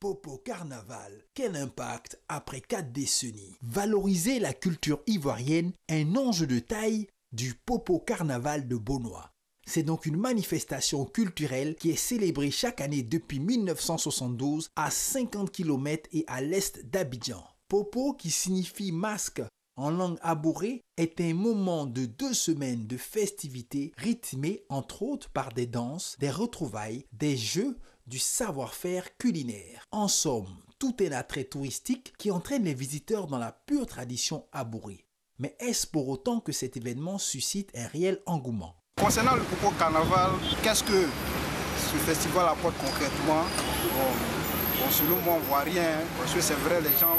Popo Carnaval, quel impact après 4 décennies. Valoriser la culture ivoirienne, un enjeu de taille du Popo Carnaval de Beaunois. C'est donc une manifestation culturelle qui est célébrée chaque année depuis 1972 à 50 km et à l'est d'Abidjan. Popo, qui signifie masque en langue abourée, est un moment de 2 semaines de festivités rythmées entre autres par des danses, des retrouvailles, des jeux, du savoir-faire culinaire. En somme, tout est un attrait touristique qui entraîne les visiteurs dans la pure tradition abourée. Mais est-ce pour autant que cet événement suscite un réel engouement? Concernant le Popo Carnaval, qu'est-ce que ce festival apporte concrètement? Selon moi, on ne voit rien, parce que c'est vrai, les gens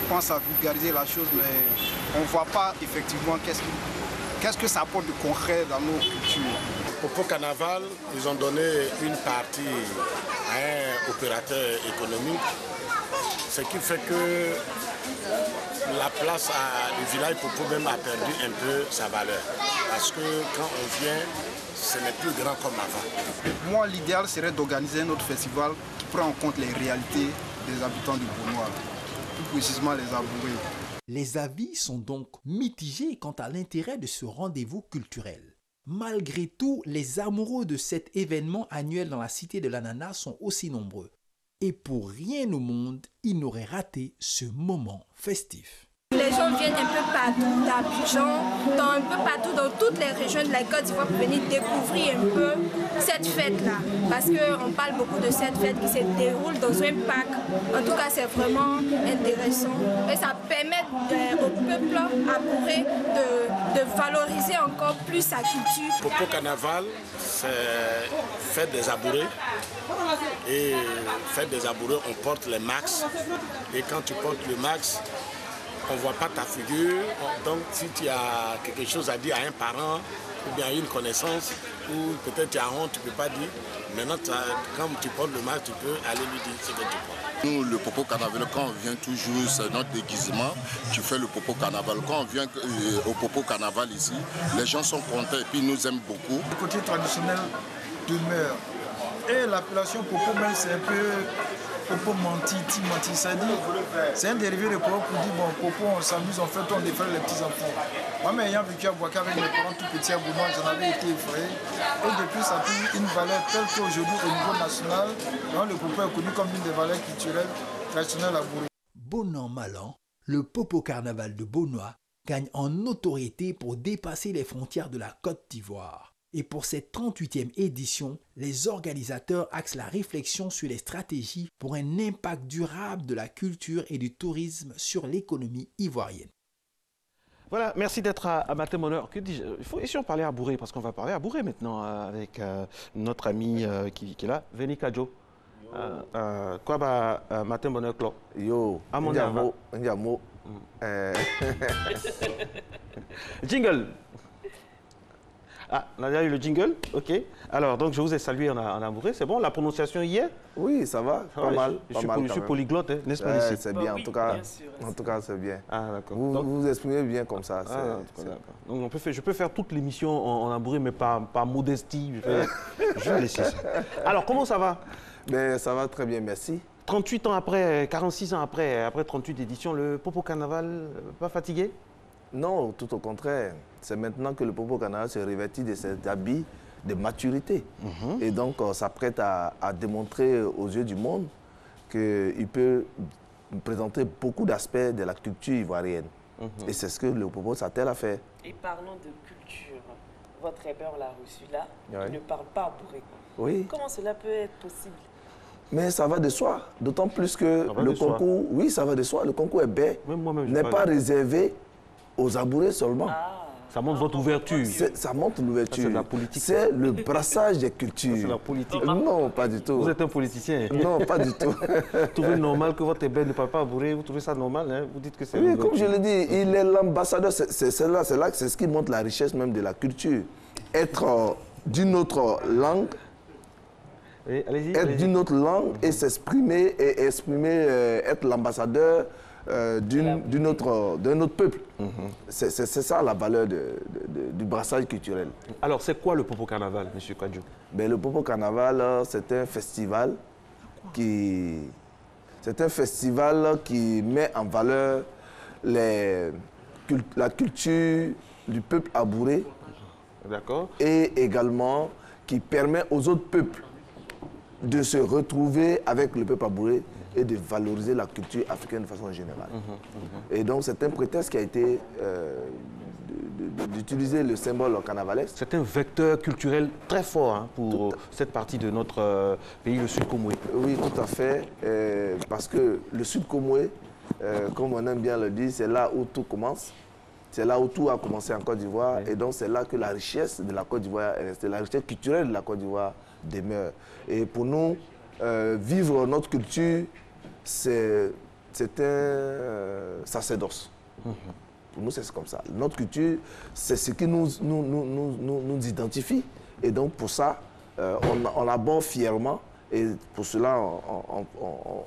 pensent à vulgariser la chose, mais on ne voit pas effectivement qu'est-ce que ça apporte de concret dans nos cultures. Au Popo Carnaval, ils ont donné une partie à un opérateur économique, ce qui fait que la place, le village Popo même a perdu un peu sa valeur. Parce que quand on vient, ce n'est plus grand comme avant. Moi, l'idéal serait d'organiser un autre festival qui prend en compte les réalités des habitants du Beaunois, plus précisément les abourés. Les avis sont donc mitigés quant à l'intérêt de ce rendez-vous culturel. Malgré tout, les amoureux de cet événement annuel dans la cité de l'ananas sont aussi nombreux. Et pour rien au monde, ils n'auraient raté ce moment festif. Les gens viennent un peu partout d'Abidjan, un peu partout dans toutes les régions de la Côte d'Ivoire pour venir découvrir un peu cette fête-là. Parce qu'on parle beaucoup de cette fête qui se déroule dans un parc. En tout cas, c'est vraiment intéressant. Et ça permet au peuple abouré de valoriser encore plus sa culture. Popo Carnaval, c'est fête des abourés. Et fête des abourés, on porte les max. Et quand tu portes le max, on ne voit pas ta figure, donc si tu as quelque chose à dire à un parent ou bien à une connaissance, ou peut-être tu as honte, tu ne peux pas dire. Maintenant, quand tu portes le masque, tu peux aller lui dire ce que tu portes. Nous, le Popo Carnaval, quand on vient toujours, c'est notre déguisement qui fait le Popo Carnaval. Quand on vient au Popo Carnaval ici, les gens sont contents et puis ils nous aiment beaucoup. Le côté traditionnel demeure. Et l'appellation Popo, même c'est un peu Popo menti, c'est un dérivé de Popo pour dire bon, Popo, on s'amuse, on fait on défait les petits enfants. Moi, mais ayant vécu à Boaké avec mes parents tout petits à Boulogne, j'en avais été effrayé. Et depuis, ça a pris une valeur telle qu'aujourd'hui, au niveau national, le Popo est connu comme une des valeurs culturelles traditionnelles à Bouré. Bon an, mal an, le Popo Carnaval de Beaunois gagne en notoriété pour dépasser les frontières de la Côte d'Ivoire. Et pour cette 38e édition, les organisateurs axent la réflexion sur les stratégies pour un impact durable de la culture et du tourisme sur l'économie ivoirienne. Voilà, merci d'être à Matin Bonheur. Que dis-je? Il faut essayer de parler à Bouré, parce qu'on va parler à Bouré maintenant avec notre ami qui est là, Veni Kadjo. Quoi va Matin Bonheur Club? Yo, Ndiamo. Jingle. Ah, on a déjà eu le jingle, ok. Alors, donc je vous ai salué en amoureux, c'est bon, la prononciation hier? Oui, ça va, pas mal. Je suis polyglotte, hein, n'est-ce pas ici? C'est bien, en tout cas c'est bien. Ah, d'accord. Vous vous exprimez bien comme ça. Donc je peux faire toute l'émission en amoureux, mais par modestie, je vais laisser ça. Alors, comment ça va? Ben, ça va très bien, merci. 38 ans après, 46 ans après 38 éditions, le Popo Carnaval, pas fatigué? Non, tout au contraire. C'est maintenant que le Popo Carnaval se revêtit de cet habit de maturité. Et donc, s'apprête à démontrer aux yeux du monde qu'il peut présenter beaucoup d'aspects de la culture ivoirienne. Et c'est ce que le Popo s'attelle à faire. Et parlons de culture. Votre rêveur l'a reçu là, oui. Il ne parle pas bourré. Oui. Comment cela peut être possible? Mais ça va de soi, d'autant plus que le concours, oui, ça va de soi. Le concours n'est pas réservé aux abourés seulement. Ça montre votre ouverture. Ça montre l'ouverture. C'est la politique. C'est le brassage des cultures. C'est la politique. Non, pas du tout. Vous êtes un politicien. Non, pas du tout. Vous trouvez normal que votre ébène ne parle pas abouré? Vous trouvez ça normal, hein? Vous dites que c'est... Oui, comme je l'ai dit, il est l'ambassadeur. C'est ce qui montre la richesse même de la culture. Être d'une autre langue, oui, être d'une autre langue et s'exprimer et être l'ambassadeur d'un autre peuple. C'est ça la valeur du brassage culturel. Alors, c'est quoi le Popo Carnaval, M. Kadjo? Ben, le Popo Carnaval, c'est un festival qui C'est un festival qui met en valeur la culture du peuple abouré. D'accord. Et également qui permet aux autres peuples de se retrouver avec le peuple abouré et de valoriser la culture africaine de façon générale. Et donc c'est un prétexte qui a été d'utiliser le symbole carnavalesque. C'est un vecteur culturel très fort hein, pour cette partie de notre pays, le Sud Comoué. Oui, tout à fait. Parce que le Sud Comoué, comme on aime bien le dire, c'est là où tout commence. C'est là où tout a commencé en Côte d'Ivoire. Oui. Et donc c'est là que la richesse de la Côte d'Ivoire est restée, la richesse culturelle de la Côte d'Ivoire demeure. Et pour nous, vivre notre culture, c'est un sacerdoce. Pour nous, c'est comme ça. Notre culture, c'est ce qui nous identifie. Et donc, pour ça, on l'aborde fièrement. Et pour cela,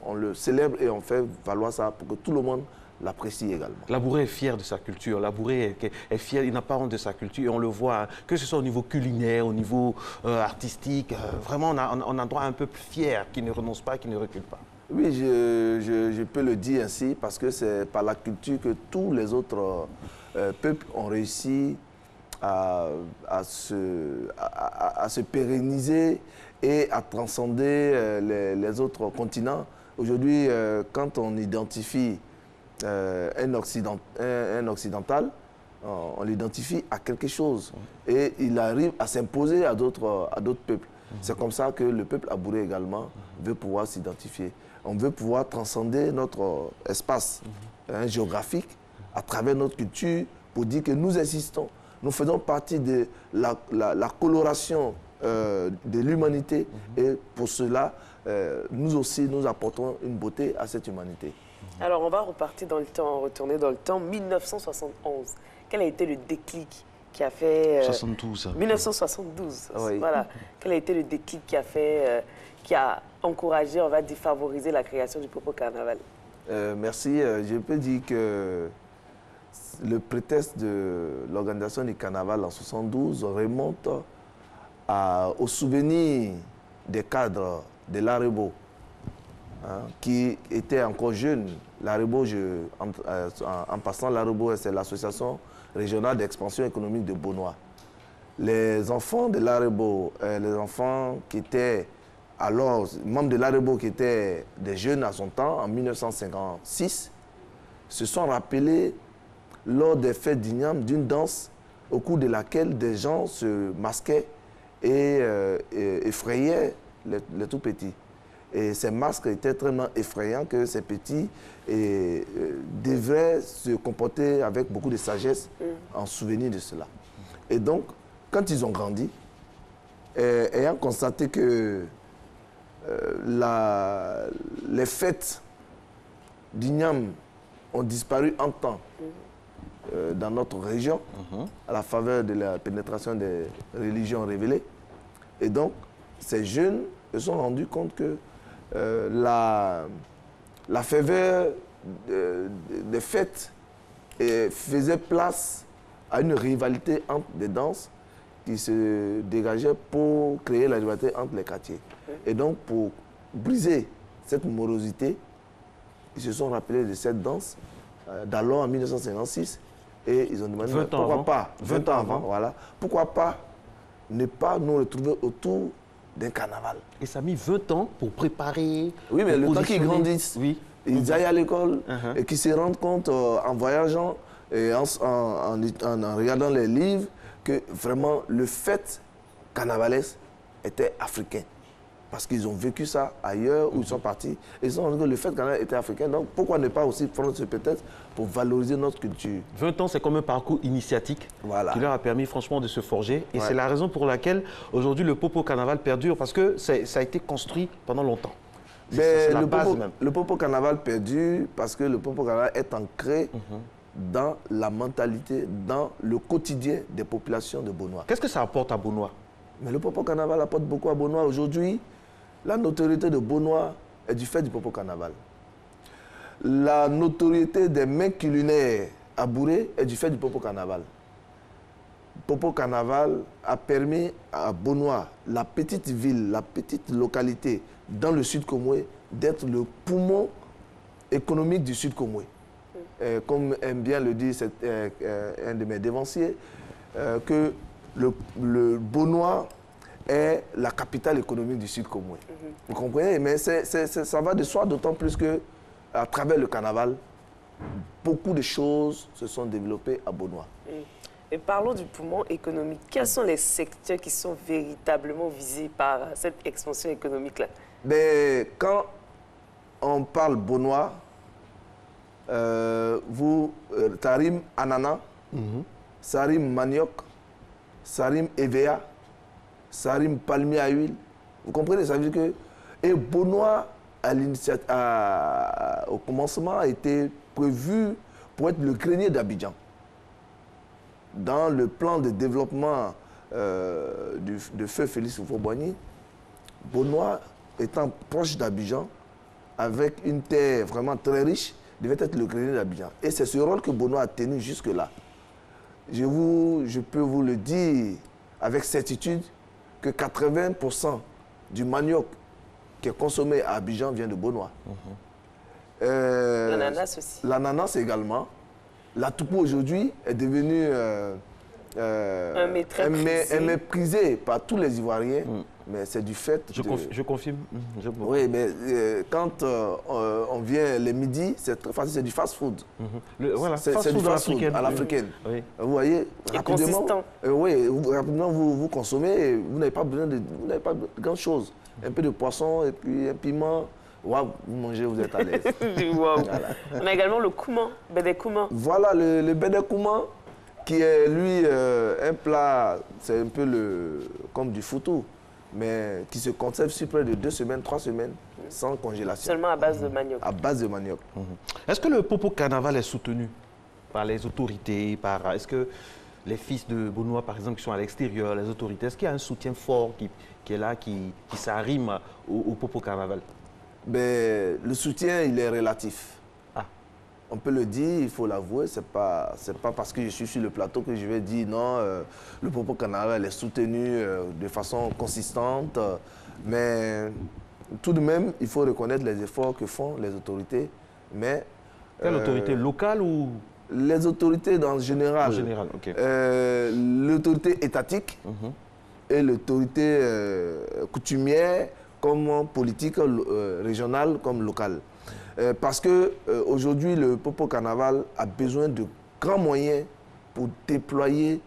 on le célèbre et on fait valoir ça pour que tout le monde l'apprécie également. Labouré est fier de sa culture. Labouré est fier, il n'a pas honte de sa culture. Et on le voit, hein, que ce soit au niveau culinaire, au niveau artistique. Vraiment, on a un droit un peu plus fier, qui ne renonce pas, qui ne recule pas. Oui, je peux le dire ainsi parce que c'est par la culture que tous les autres peuples ont réussi à se pérenniser et à transcender les autres continents. Aujourd'hui, quand on identifie un occidental, on l'identifie à quelque chose et il arrive à s'imposer à d'autres peuples. C'est comme ça que le peuple abouré également veut pouvoir s'identifier. On veut pouvoir transcender notre espace géographique à travers notre culture pour dire que nous existons. Nous faisons partie de la coloration de l'humanité et pour cela, nous aussi, nous apportons une beauté à cette humanité. Alors, on va repartir dans le temps, retourner dans le temps, 1971. Quel a été le déclic qui a fait... 72. 1972, oui. Voilà. Quel a été le déclic qui a fait... qui a encouragé, on va dire, favoriser la création du Popo Carnaval? Merci. Je peux dire que le prétexte de l'organisation du carnaval en 72 remonte au souvenir des cadres de l'Arebo, hein, qui étaient encore jeunes. L'Arebo, en passant, l'Arebo, c'est l'association régionale d'expansion économique de Beaunois. Les enfants de l'Arebo, les enfants qui étaient alors membres de l'Arebo, qui étaient des jeunes à son temps, en 1956, se sont rappelés lors des fêtes d'Ignam d'une danse au cours de laquelle des gens se masquaient et effrayaient les tout petits. Et ces masques étaient tellement effrayants que ces petits devaient se comporter avec beaucoup de sagesse en souvenir de cela. Et donc, quand ils ont grandi, ayant constaté que les fêtes d'Ignam ont disparu en temps dans notre région, à la faveur de la pénétration des religions révélées. Et donc, ces jeunes se sont rendus compte que la ferveur des fêtes faisait place à une rivalité entre des danses qui se dégageaient pour créer la rivalité entre les quartiers. Et donc, pour briser cette morosité, ils se sont rappelés de cette danse d'alors en 1956 et ils ont demandé pourquoi pas, 20 ans avant, voilà, pourquoi pas ne pas nous retrouver autour d'un carnaval. Et ça a mis 20 ans pour préparer. Oui, mais le temps qu'ils grandissent, oui. Ils aillent à l'école et qu'ils se rendent compte en voyageant et en regardant les livres que vraiment le fait carnavalesque était africain. Parce qu'ils ont vécu ça ailleurs où ils sont partis. Et ils se sont rendus compte que le fait carnaval était africain. Donc pourquoi ne pas aussi prendre ce prétexte pour valoriser notre culture? 20 ans, c'est comme un parcours initiatique qui leur a permis franchement de se forger. Et c'est la raison pour laquelle aujourd'hui le Popo Carnaval perdure, parce que ça a été construit pendant longtemps. Mais le Popo Carnaval perdure parce que le Popo Carnaval est ancré dans la mentalité, dans le quotidien des populations de Beaunois. Qu'est-ce que ça apporte à Beaunois? Mais le Popo Carnaval apporte beaucoup à Beaunois. Aujourd'hui, la notoriété de Beaunois est du fait du Popo Carnaval. La notoriété des mains culinaires à Bouré est du fait du Popo Carnaval. Popo Carnaval a permis à Beaunois, la petite ville, la petite localité dans le Sud Comoué, d'être le poumon économique du Sud Comoué. Comme aime bien le dire un de mes dévanciers, que le Bonois est la capitale économique du Sud Comoué. Vous comprenez? Mais ça va de soi, d'autant plus qu'à travers le carnaval, beaucoup de choses se sont développées à Bonois. Et parlons du poumon économique. Quels sont les secteurs qui sont véritablement visés par cette expansion économique-là? Quand on parle Bonois, ça rime ananas, ça rime manioc, ça rime EVA, ça rime palmier à huile. Vous comprenez? Ça veut dire que... Et Bonois, au commencement, a été prévu pour être le grenier d'Abidjan. Dans le plan de développement de feu Félix Houphouët-Boigny, Bonois étant proche d'Abidjan, avec une terre vraiment très riche, devait être le grenier d'Abidjan. Et c'est ce rôle que Bonois a tenu jusque-là. Je peux vous le dire avec certitude que 80% du manioc qui est consommé à Abidjan vient de Bonois. L'ananas aussi. L'ananas également. La toupou aujourd'hui est devenue un mets prisé par tous les Ivoiriens. Mais c'est du fait Je confirme. Oui, mais quand on vient les midis, c'est du fast-food. Voilà, c'est du fast-food à l'africaine. Oui. Vous voyez, rapidement, rapidement vous consommez, vous n'avez pas besoin de grand-chose. Un peu de poisson et puis un piment. Wow, vous mangez, vous êtes à l'aise. Wow. Voilà. On a également le kouman, bédé kouman. Voilà, le bédé kouman, qui est, lui, un plat, c'est un peu comme du foutou, mais qui se conserve sur près de 2 semaines, 3 semaines, sans congélation. Seulement à base de manioc. À base de manioc. Est-ce que le Popo Carnaval est soutenu par les autorités, est-ce que les fils de Bonois, par exemple, qui sont à l'extérieur, les autorités, est-ce qu'il y a un soutien fort qui est là, qui s'arrime au Popo Carnaval? Le soutien, il est relatif. On peut le dire, il faut l'avouer, c'est pas parce que je suis sur le plateau que je vais dire non, le Popo Carnaval est soutenu de façon consistante, mais tout de même, il faut reconnaître les efforts que font les autorités. Mais quelle autorité locale ou les autorités en général? En général, ok. L'autorité étatique et l'autorité coutumière, comme politique régionale comme locale. Parce qu'aujourd'hui, le Popo Carnaval a besoin de grands moyens pour déployer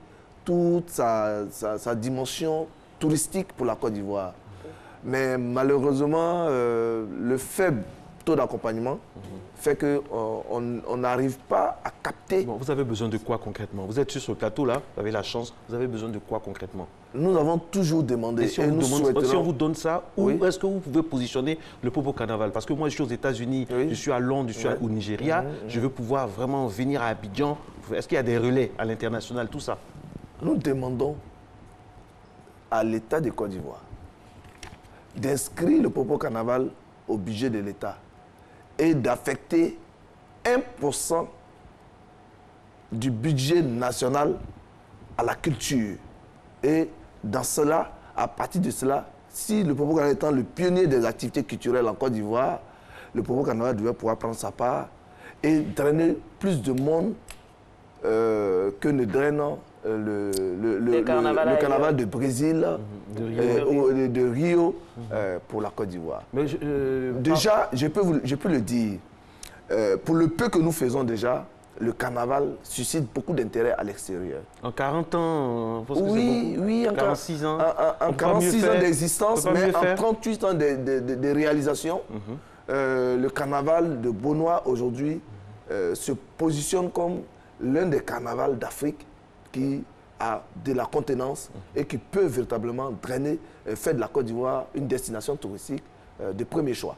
toute sa dimension touristique pour la Côte d'Ivoire. Mais malheureusement, le faible taux d'accompagnement fait qu'on n'arrive pas à capter. Bon, vous avez besoin de quoi concrètement? Vous êtes sur ce plateau-là, vous avez la chance, vous avez besoin de quoi concrètement? Nous avons toujours demandé. Si on vous donne ça, où est-ce que vous pouvez positionner le Popo Carnaval? Parce que moi, je suis aux États-Unis, je suis à Londres, je suis au Nigeria, je veux pouvoir vraiment venir à Abidjan. Est-ce qu'il y a des relais à l'international, tout ça? Nous demandons à l'État de Côte d'Ivoire d'inscrire le Popo Carnaval au budget de l'État et d'affecter 1% du budget national à la culture. Et dans cela, à partir de cela, si le Popo Carnaval étant le pionnier des activités culturelles en Côte d'Ivoire, le Popo Carnaval devait pouvoir prendre sa part et drainer plus de monde que ne draine le carnaval de Brésil, de Rio pour la Côte d'Ivoire. Déjà, je peux le dire, pour le peu que nous faisons déjà, le carnaval suscite beaucoup d'intérêt à l'extérieur. En 40 ans, oui, en 46 ans. En 46 ans d'existence, mais en 38 ans de réalisation, le carnaval de Bonois aujourd'hui se positionne comme l'un des carnavals d'Afrique qui a de la contenance et qui peut véritablement drainer, faire de la Côte d'Ivoire une destination touristique de premier choix.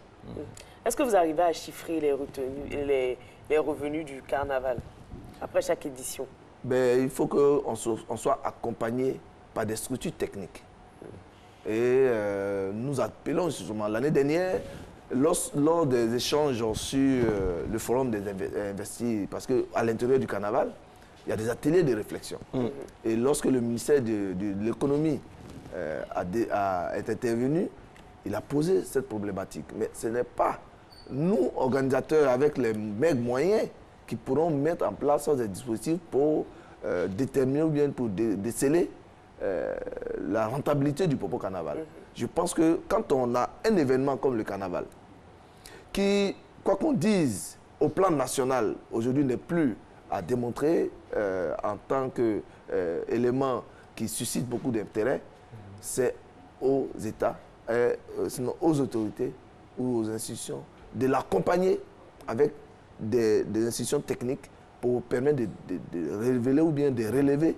Est-ce que vous arrivez à chiffrer les revenus du carnaval après chaque édition? Il faut qu'on soit accompagné par des structures techniques. Et nous appelons justement l'année dernière, lors des échanges sur le forum des investis, parce qu'à l'intérieur du carnaval, il y a des ateliers de réflexion. Et lorsque le ministère de l'économie est intervenu, il a posé cette problématique. Mais ce n'est pas nous, organisateurs, avec les mecs moyens, qui pourront mettre en place des dispositifs pour déterminer ou bien pour déceler la rentabilité du Popo Carnaval. Je pense que quand on a un événement comme le Carnaval, qui, quoi qu'on dise, au plan national, aujourd'hui n'est plus à démontrer en tant qu'élément qui suscite beaucoup d'intérêt, c'est aux États, sinon aux autorités ou aux institutions de l'accompagner avec des institutions techniques pour permettre de révéler ou bien de relever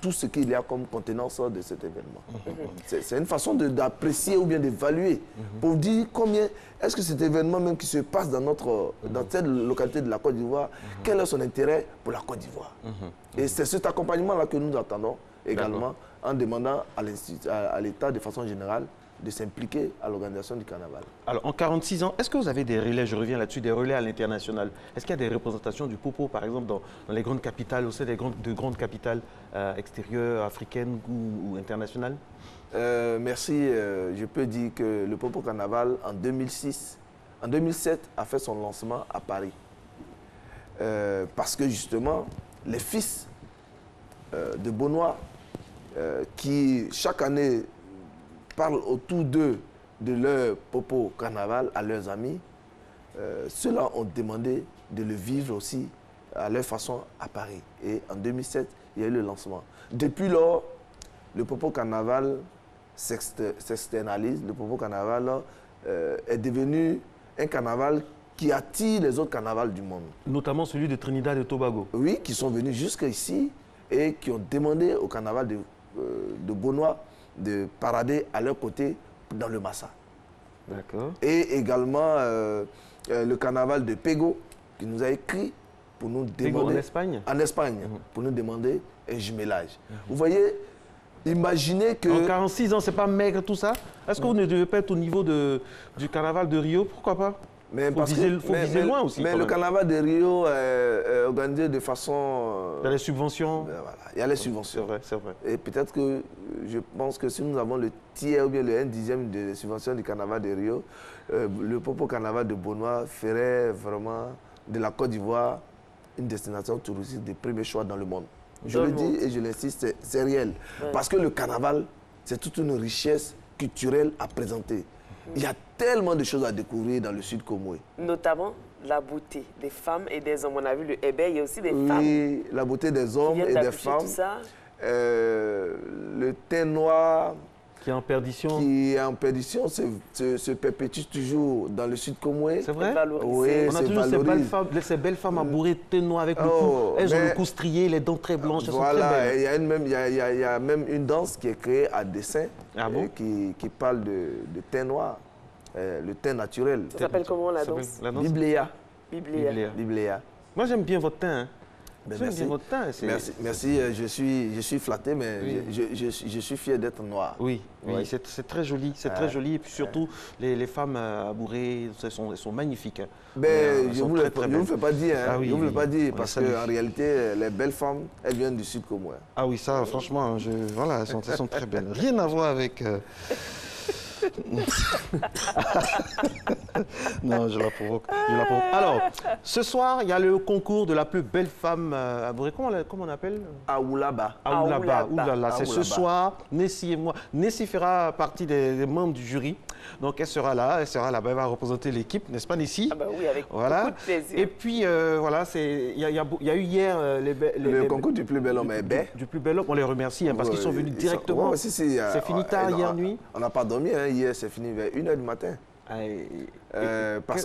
tout ce qu'il y a comme contenance de cet événement. C'est une façon d'apprécier ou bien d'évaluer pour dire combien est-ce que cet événement même qui se passe dans cette localité de la Côte d'Ivoire, quel est son intérêt pour la Côte d'Ivoire. Et c'est cet accompagnement-là que nous attendons également en demandant à l'État de façon générale de s'impliquer à l'organisation du carnaval. Alors, en 46 ans, est-ce que vous avez des relais, je reviens là-dessus, des relais à l'international? Est-ce qu'il y a des représentations du Popo, par exemple, dans les grandes capitales, aussi de grandes capitales extérieures, africaines ou internationales? Merci. Je peux dire que le Popo Carnaval, en 2007, a fait son lancement à Paris. Parce que, justement, les fils de Bonois, qui, chaque année, parlent autour d'eux de leur Popo Carnaval à leurs amis, ceux-là ont demandé de le vivre aussi à leur façon à Paris. Et en 2007, il y a eu le lancement. Depuis lors, le Popo Carnaval s'externalise. Le Popo Carnaval est devenu un carnaval qui attire les autres carnavals du monde. Notamment celui de Trinidad et Tobago. Oui, qui sont venus jusqu'ici et qui ont demandé au carnaval de Bonois de parader à leur côté dans le Massa. D'accord. Et également le carnaval de Pego qui nous a écrit pour nous demander... Pego en Espagne? En Espagne, pour nous demander un jumelage. Vous voyez, imaginez que... En 46 ans, c'est pas maigre tout ça? Est-ce que vous ne devez pas être au niveau du carnaval de Rio? Pourquoi pas? Mais faut viser loin aussi. Mais le carnaval de Rio est organisé de façon... Il y a les subventions. Voilà, il y a les subventions. C'est vrai, c'est vrai. Et peut-être que je pense que si nous avons le tiers ou bien le 1/10 des subventions du carnaval de Rio, le Popo Carnaval de Bonois ferait vraiment de la Côte d'Ivoire une destination touristique de premier choix dans le monde. Je le dis et je l'insiste, c'est réel. Ouais. Parce que le carnaval, c'est toute une richesse culturelle à présenter. Il y a tellement de choses à découvrir dans le sud Comoé. Notamment la beauté des femmes et des hommes. On a vu le hébé, il y a aussi des femmes. Oui, la beauté des hommes et des femmes. Tout ça. Le teint noir. Qui est en perdition. Qui est en perdition, se perpétue toujours dans le sud Comoé. C'est vrai? Oui, on a toujours ces belles femmes à bourrer de teint noir avec le cou. Elles ont le cou strié, les dents très blanches. Voilà, il y a même une danse qui est créée à dessin qui parle de teint noir. Le teint naturel. Ça s'appelle comment la danse? Bibléa. Bibléa. Moi j'aime bien votre teint. J'aime bien votre teint. Merci, je suis flatté, mais oui. je suis fier d'être noir. Oui, oui. C'est très joli, c'est très joli. Et puis surtout, les femmes à bourrer, elles sont magnifiques. Ben, je ne vous fais pas dire, hein. Je ne vous le pas dire, parce qu'en réalité, les belles femmes, elles viennent du sud comme moi. Ah oui, ça, franchement, voilà, elles sont très belles. Rien à voir avec... Non, je la provoque. Alors, ce soir, il y a le concours de la plus belle femme à Bourré. Comment on appelle? Aoulaba. Oulala. C'est ce soir. Nessie et moi. Nessie fera partie des membres du jury. Donc, elle sera là. Elle va représenter l'équipe, n'est-ce pas, Nessie? Ah bah oui, avec beaucoup de plaisir. Et puis, voilà, il y a eu hier le concours du plus bel homme est bé. Du plus bel homme, on les remercie parce qu'ils sont venus directement. C'est fini tard hier nuit. On n'a pas dormi, hein. Hier, c'est fini vers 1h du matin. Parce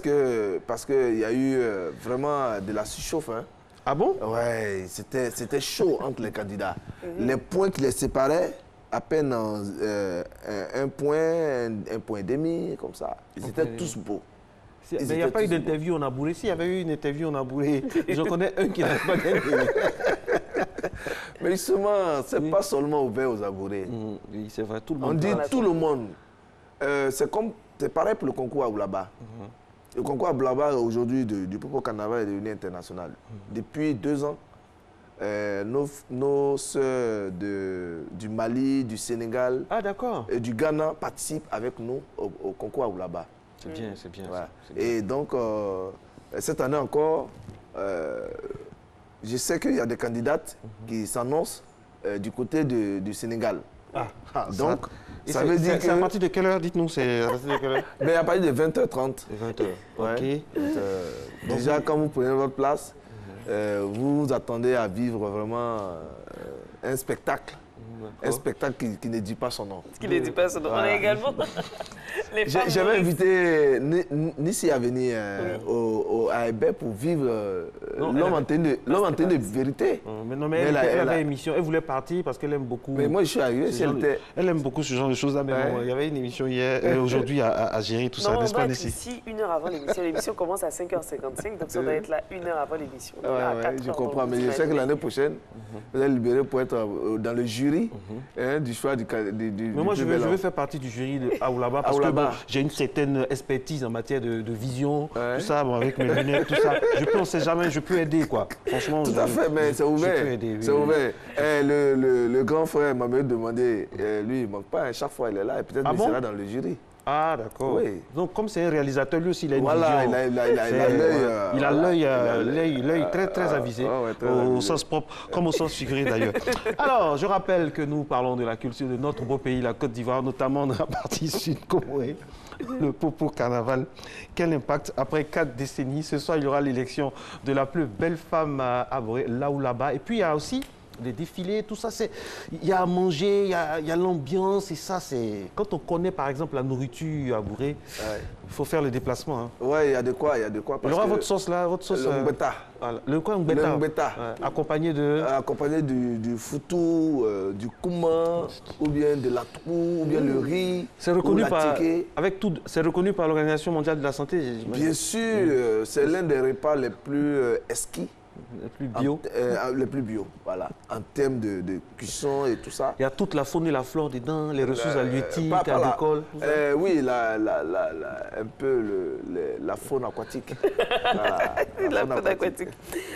qu'il y a eu vraiment de la surchauffe. Hein. Ah bon? Ouais, c'était chaud entre les candidats. Les points qui les séparaient, à peine un point, un point et demi, comme ça. Ils étaient tous beaux. Mais il n'y a pas eu d'interview en Abouré. S'il y avait eu une interview en Abouré, je connais un qui n'a pas gagné. Mais justement, ce n'est pas seulement ouvert aux Abourés. Oui, c'est vrai, tout le monde. On dit tout le monde. C'est pareil pour le concours à Oulaba. Le concours à Oulaba, aujourd'hui, du Popo Carnaval est devenu international. Depuis 2 ans, nos sœurs du Mali, du Sénégal et du Ghana participent avec nous au concours à Oulaba. C'est bien, c'est bien. Voilà. C'est bien. Et donc, cette année encore, je sais qu'il y a des candidates qui s'annoncent du côté du Sénégal. Donc, ça veut dire que... C'est à partir de quelle heure, dites-nous, c'est à partir de quelle heure? Mais à partir de 20h30. 20h, Ouais. ok. Déjà, quand vous prenez votre place, vous vous attendez à vivre vraiment un spectacle. Un spectacle qui ne dit pas son nom. Qui ne dit pas son nom. On a également les femmes. J'avais invité Nissi à venir à Ebé pour vivre l'homme en tenue de vérité. Mais elle avait une émission, elle voulait partir parce qu'elle aime beaucoup. Mais moi, je suis arrivé, elle aime beaucoup ce genre de choses-là. Mais bon, il y avait une émission hier, aujourd'hui à gérer tout ça, n'est-ce pas, Nissi? Ici, 1 heure avant l'émission. L'émission commence à 5h55, donc ça doit être là 1 heure avant l'émission. Je comprends, mais je sais que l'année prochaine, vous allez libérer pour être dans le jury du choix du mais moi, je veux faire partie du jury de Aoulaba parce que bon, j'ai une certaine expertise en matière de vision, tout ça, bon, avec mes lunettes, tout ça. On ne sait jamais, je peux aider, quoi. Franchement, tout à fait, mais c'est ouvert. C'est ouvert. Le grand frère m'a même demandé, lui, il ne manque pas, chaque fois il est là, et peut-être qu'il sera dans le jury. Ah, d'accord. Oui. Donc, comme c'est un réalisateur, lui aussi, il a une voilà, vision. Il a l'œil très, très avisé, au sens propre, comme au sens figuré d'ailleurs. Alors, je rappelle que nous parlons de la culture de notre beau pays, la Côte d'Ivoire, notamment dans la partie sud-comorée, le Popo Carnaval. Quel impact après 4 décennies? Ce soir, il y aura l'élection de la plus belle femme à Boré, là ou là-bas. Et puis, il y a aussi les défilés, tout ça, il y a à manger, il y a l'ambiance, et ça, c'est... Quand on connaît, par exemple, la nourriture à Bouré, il faut faire le déplacement. Hein. Oui, il y a de quoi, il y a de quoi. Il y aura votre sauce là, votre sauce... Le mbeta. Le quoi, mbeta? Le mbeta. Accompagné de... Accompagné du foutou, du kouma, ou bien de la trou, ou bien le riz, c'est reconnu par... Avec tout, c'est reconnu par l'Organisation mondiale de la santé, j'imagine. Bien sûr, c'est l'un des repas les plus exquis. Les plus bio. Les plus bio, voilà. En termes de cuisson et tout ça. Il y a toute la faune et la flore dedans, les ressources halieutiques, agricoles. Oui, un peu la faune aquatique. La faune aquatique.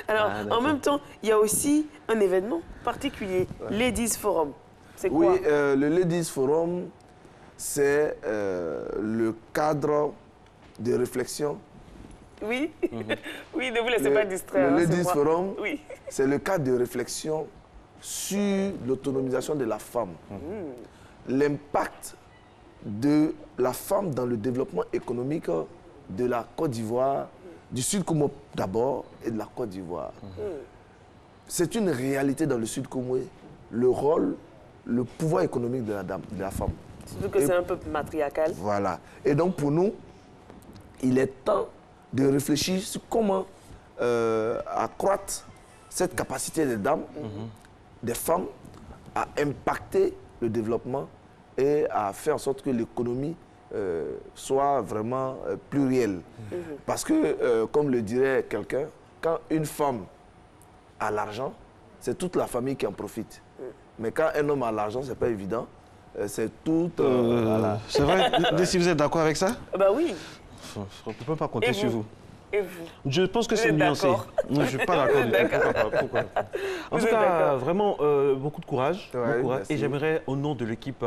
Alors, en même temps, il y a aussi un événement particulier, Ladies Forum. C'est quoi? Oui, le Ladies Forum, c'est le cadre de réflexion. Oui, oui, ne vous laissez pas distraire. Le Ladies Forum, c'est le cadre de réflexion sur l'autonomisation de la femme. L'impact de la femme dans le développement économique de la Côte d'Ivoire, du Sud Congo d'abord et de la Côte d'Ivoire. C'est une réalité dans le Sud Congo, le rôle, le pouvoir économique de la femme. Surtout que c'est un peu matriarcal. Voilà. Et donc pour nous, il est temps de réfléchir sur comment accroître cette capacité des dames, des femmes, à impacter le développement et à faire en sorte que l'économie soit vraiment plurielle. Parce que, comme le dirait quelqu'un, quand une femme a l'argent, c'est toute la famille qui en profite. Mais quand un homme a l'argent, ce n'est pas évident. C'est tout... voilà. C'est vrai? Si vous êtes d'accord avec ça? Bah oui. On ne peut pas compter sur vous. Et vous? Je pense que c'est nuancé. Je ne suis pas d'accord. Pourquoi? En tout cas, vraiment, beaucoup de courage. Ouais, courage. Et j'aimerais, au nom de l'équipe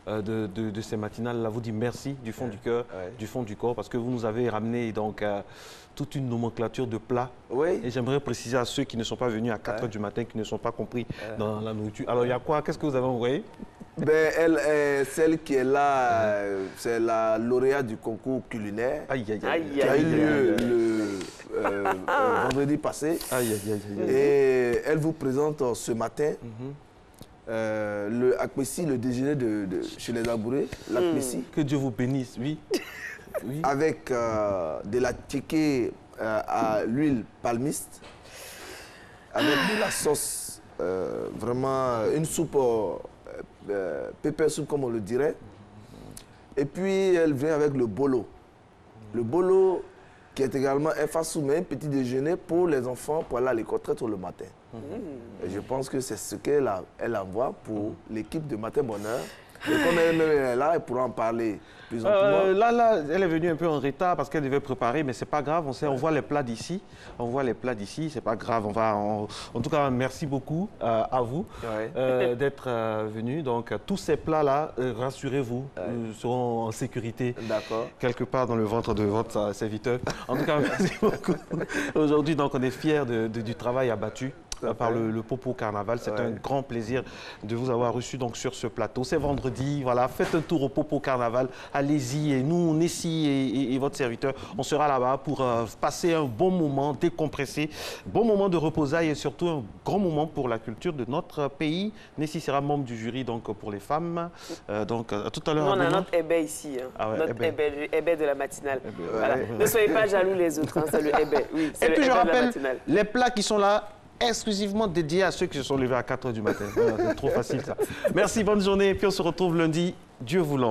de ces matinales, là, vous dire merci du fond du cœur, du fond du corps, parce que vous nous avez ramené donc, toute une nomenclature de plats. Et j'aimerais préciser à ceux qui ne sont pas venus à 4 h du matin, qui ne sont pas compris dans la nourriture. Alors, il y a quoi? Qu'est-ce que vous avez envoyé? Elle est celle qui est là, c'est la lauréate du concours culinaire qui a eu lieu le vendredi passé. Et elle vous présente ce matin le akpessi, le déjeuner chez les Abourés. Que Dieu vous bénisse, oui. Avec de la tchéké à l'huile palmiste, avec de la sauce, vraiment une soupe... pepper soup comme on le dirait. Et puis elle vient avec le bolo. Le bolo qui est également un fast-food, mais un petit déjeuner pour les enfants pour aller à l'école très tôt le matin. Et je pense que c'est ce qu'elle envoie pour l'équipe de Matin Bonheur Et comme elle-même est là, elle pourra en parler plus amplement. Là, elle est venue un peu en retard parce qu'elle devait préparer, mais c'est pas grave. On voit les plats d'ici. On voit les plats d'ici, c'est pas grave. En tout cas, merci beaucoup à vous d'être venus. Donc, tous ces plats-là, rassurez-vous, seront en sécurité quelque part dans le ventre de votre serviteur. En tout cas, merci beaucoup. Aujourd'hui, donc, on est fiers du travail abattu par le Popo Carnaval. C'est un grand plaisir de vous avoir reçu donc sur ce plateau. C'est vendredi, voilà, faites un tour au Popo Carnaval, allez-y. Et nous, Nessie et votre serviteur, on sera là-bas pour passer un bon moment, décompresser, bon moment de reposailles et surtout un grand moment pour la culture de notre pays. Nessie sera membre du jury donc pour les femmes. Donc tout à l'heure. On a notre ébé ici, notre ébé de la matinale. Voilà. Ne soyez pas jaloux les autres, c'est le ébé. Oui, et puis je rappelle les plats qui sont là exclusivement dédiés à ceux qui se sont levés à 4 h du matin. C'est trop facile ça. Merci, bonne journée. Puis on se retrouve lundi, Dieu voulant.